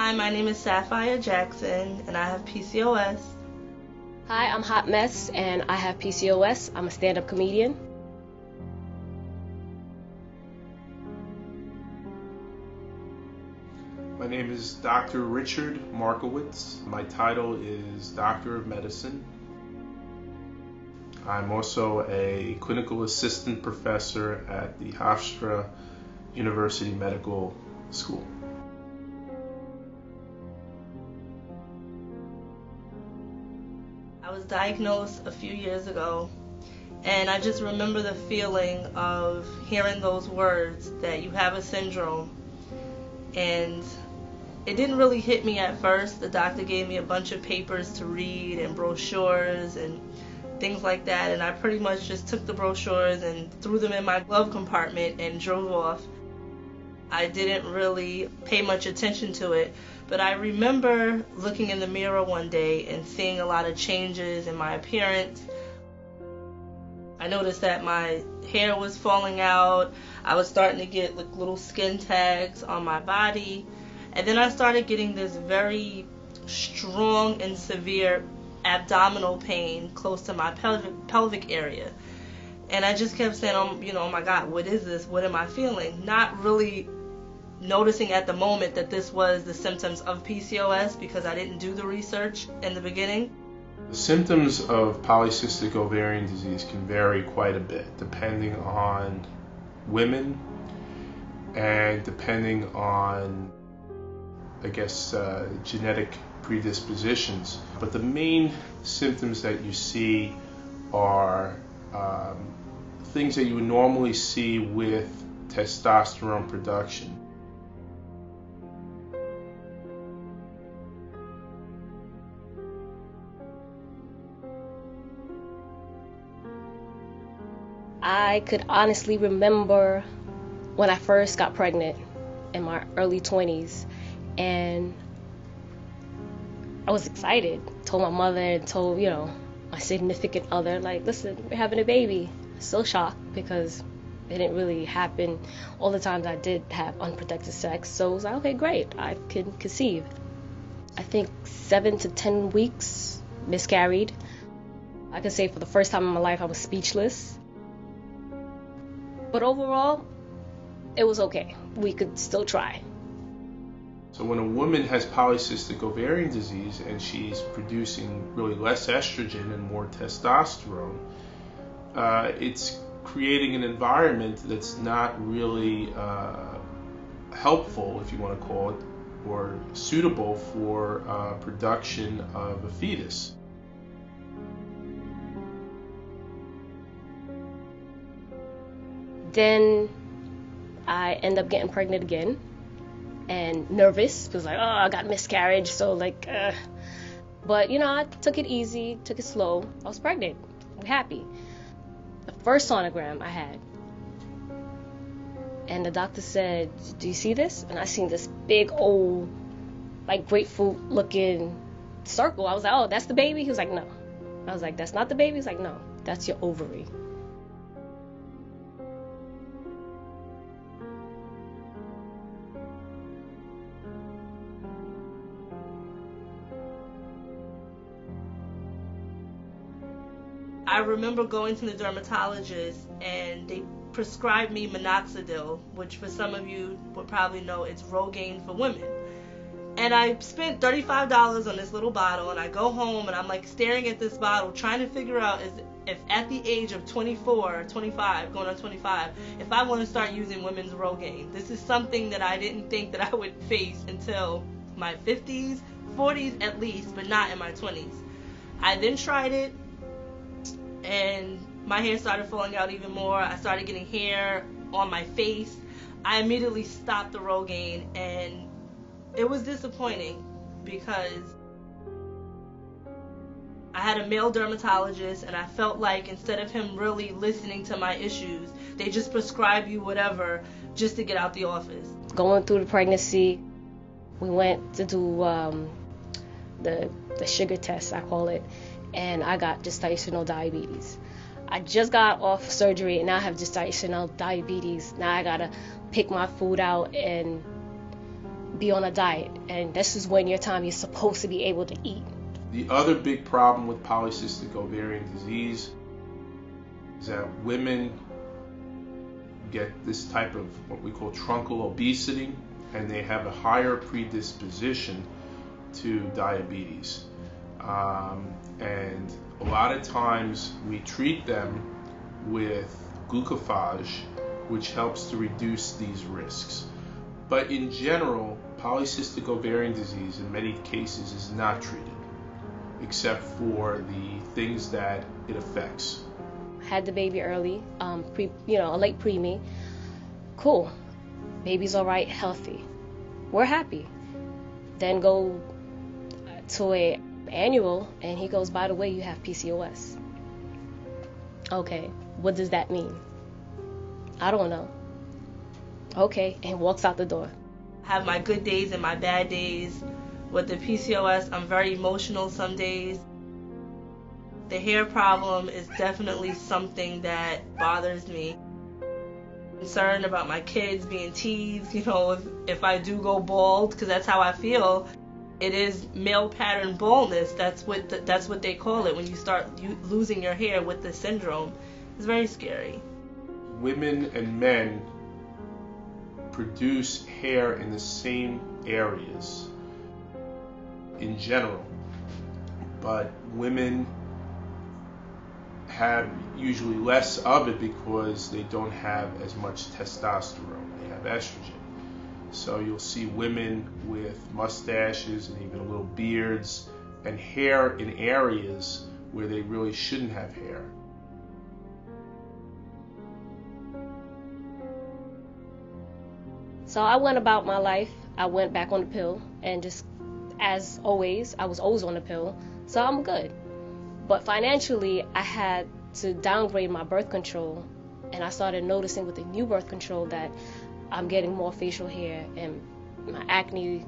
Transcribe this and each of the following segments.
Hi, my name is Sapphire Jackson, and I have PCOS. Hi, I'm Hot Mess, and I have PCOS. I'm a stand-up comedian. My name is Dr. Richard Markowitz. My title is Doctor of Medicine. I'm also a clinical assistant professor at the Hofstra University Medical School. I was diagnosed a few years ago, and I just remember the feeling of hearing those words that you have a syndrome. And it didn't really hit me at first. The doctor gave me a bunch of papers to read and brochures and things like that, and I pretty much just took the brochures and threw them in my glove compartment and drove off. I didn't really pay much attention to it, but I remember looking in the mirror one day and seeing a lot of changes in my appearance. I noticed that my hair was falling out. I was starting to get like little skin tags on my body. And then I started getting this very strong and severe abdominal pain close to my pelvic area. And I just kept saying, oh my God, what is this? What am I feeling? Not really noticing at the moment that this was the symptoms of PCOS because I didn't do the research in the beginning. The symptoms of polycystic ovarian disease can vary quite a bit depending on women and depending on, genetic predispositions. But the main symptoms that you see are things that you would normally see with testosterone production. I could honestly remember when I first got pregnant in my early 20s, and I was excited. Told my mother and told, my significant other, like, listen, we're having a baby. Still shocked because it didn't really happen all the times I did have unprotected sex. So I was like, okay, great, I can conceive. I think 7 to 10 weeks miscarried. I could say for the first time in my life I was speechless. But overall, it was okay. We could still try. So when a woman has polycystic ovarian disease and she's producing really less estrogen and more testosterone, it's creating an environment that's not really helpful, if you want to call it, or suitable for production of a fetus. Then I end up getting pregnant again and nervous because I got miscarriage, so but I took it easy, took it slow. I was pregnant. I'm happy. The first sonogram I had, and the doctor said, do you see this? And I seen this big old grapefruit looking circle. I was like, oh, that's the baby? He was like, no. I was like, that's not the baby? He was like, no, that's your ovary. I remember going to the dermatologist and they prescribed me minoxidil, which for some of you would probably know it's Rogaine for women. And I spent $35 on this little bottle, and I go home and I'm staring at this bottle trying to figure out if at the age of 24 or 25, going on 25, if I want to start using women's Rogaine. This is something that I didn't think that I would face until my 50s, 40s at least, but not in my 20s. I then tried it, and my hair started falling out even more. I started getting hair on my face. I immediately stopped the Rogaine, and it was disappointing because I had a male dermatologist, and I felt like instead of him really listening to my issues, they just prescribe you whatever just to get out the office. Going through the pregnancy, we went to do the sugar test, I call it, and I got gestational diabetes. I just got off surgery and now I have gestational diabetes. Now I gotta pick my food out and be on a diet, and this is when your time you're supposed to be able to eat. The other big problem with polycystic ovarian disease is that women get this type of what we call truncal obesity, and they have a higher predisposition to diabetes. And a lot of times we treat them with glucophage, which helps to reduce these risks. But in general, polycystic ovarian disease in many cases is not treated, except for the things that it affects. Had the baby early, a late preemie. Cool, baby's all right, healthy. We're happy. Then go to a annual, and he goes, by the way, you have PCOS. Okay, what does that mean? I don't know. Okay, and walks out the door. I have my good days and my bad days. With the PCOS, I'm very emotional some days. The hair problem is definitely something that bothers me. I'm concerned about my kids being teased, if I do go bald, because that's how I feel. It is male pattern baldness. That's what they call it when you start losing your hair with the syndrome. It's very scary. Women and men produce hair in the same areas in general, but women have usually less of it because they don't have as much testosterone. They have estrogen. So you'll see women with mustaches and even little beards and hair in areas where they really shouldn't have hair. So I went about my life. I went back on the pill, and just as always, I was always on the pill, so I'm good. But financially, I had to downgrade my birth control, and I started noticing with the new birth control that I'm getting more facial hair, and my acne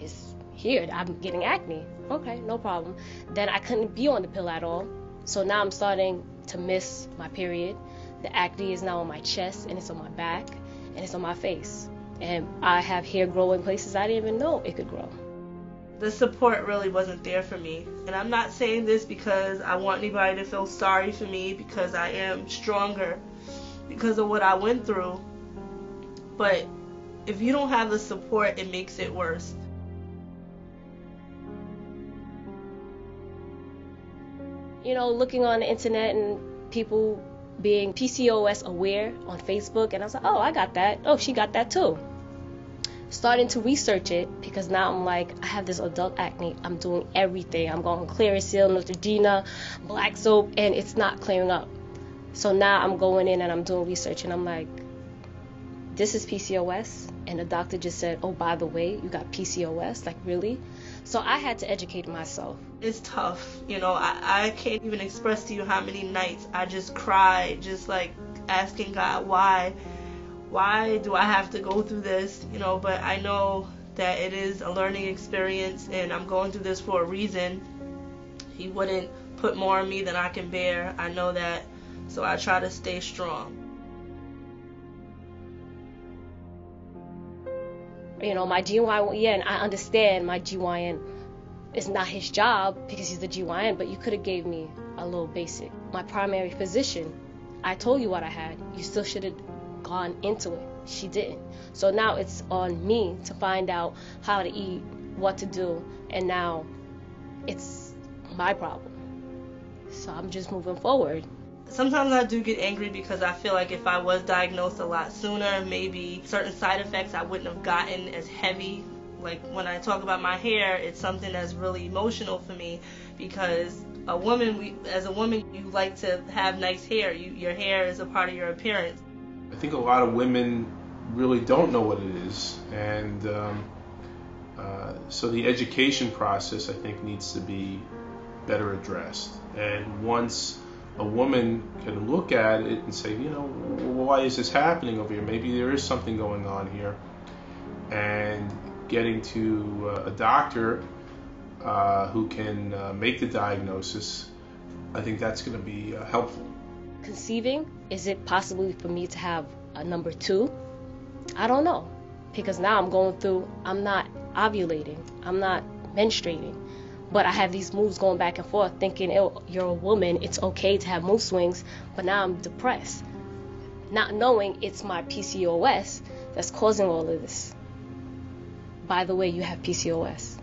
is here. I'm getting acne. Okay, no problem. Then I couldn't be on the pill at all, so now I'm starting to miss my period. The acne is now on my chest, and it's on my back, and it's on my face. And I have hair growing places I didn't even know it could grow. The support really wasn't there for me. And I'm not saying this because I want anybody to feel sorry for me, because I am stronger because of what I went through. But if you don't have the support, it makes it worse. Looking on the internet and people being PCOS aware on Facebook, and I was like, oh, I got that. Oh, she got that too. Starting to research it, because now I'm like, I have this adult acne. I'm doing everything. I'm going Clearasil, Neutrogena, black soap, and it's not clearing up. So now I'm going in and I'm doing research, and I'm like, this is PCOS, and the doctor just said, oh, by the way, you got PCOS. Like, really? So I had to educate myself. It's tough. I can't even express to you how many nights I just cried, just like asking God, why do I have to go through this? But I know that it is a learning experience, and I'm going through this for a reason. He wouldn't put more on me than I can bear. I know that, so I try to stay strong. My GYN, and I understand my GYN is not his job because he's the GYN, but you could have gave me a little basic. My primary physician, I told you what I had. You still should have gone into it. She didn't. So now it's on me to find out how to eat, what to do, and now it's my problem. So I'm just moving forward. Sometimes I do get angry because I feel like if I was diagnosed a lot sooner, maybe certain side effects I wouldn't have gotten as heavy. Like when I talk about my hair, it's something that's really emotional for me, because as a woman, you like to have nice hair. Your hair is a part of your appearance. I think a lot of women really don't know what it is, and so the education process, I think, needs to be better addressed. And once a woman can look at it and say, why is this happening over here? Maybe there is something going on here. And getting to a doctor who can make the diagnosis, I think that's going to be helpful. Conceiving, is it possible for me to have a number 2? I don't know. because now I'm going through, I'm not ovulating, I'm not menstruating, but I have these moves going back and forth thinking, oh, you're a woman, it's okay to have mood swings, but now I'm depressed, not knowing it's my PCOS that's causing all of this. By the way, you have PCOS.